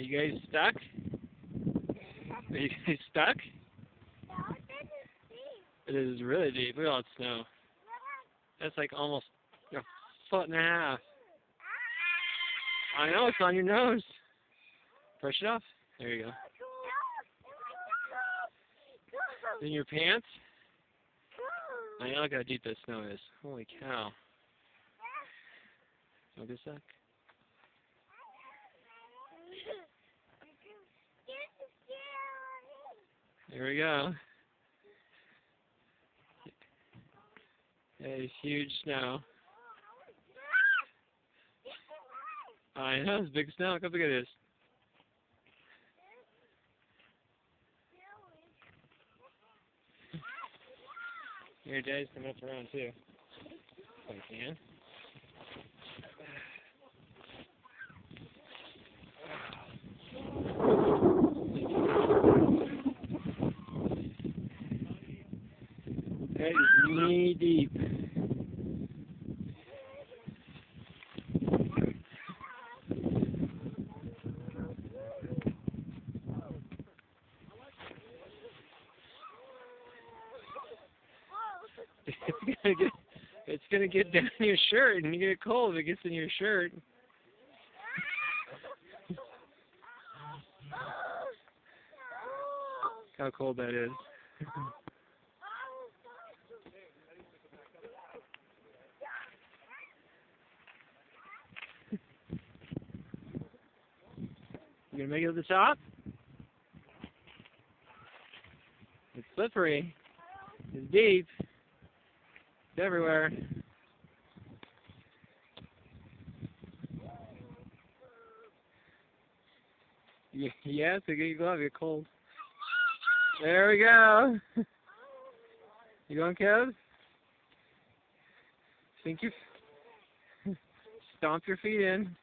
you guys stuck? Are you guys stuck? It is really deep. Look at all that snow. That's like almost a foot and a half. I know, it's on your nose. Brush it off. There you go. In your pants? I know, look how deep that snow is. Holy cow. Look a sec. There we go. That is huge snow. I know, it's big snow. Look how big it is. Here, Jay's coming up around too. If I can. That is knee deep. It's gonna get down your shirt, and you get cold if it gets in your shirt. How cold that is. You gonna make it to the top? It's slippery. It's deep. It's everywhere. Yeah, so get your glove, you're cold. There we go. You going, Kev? Sink your, stomp your feet in.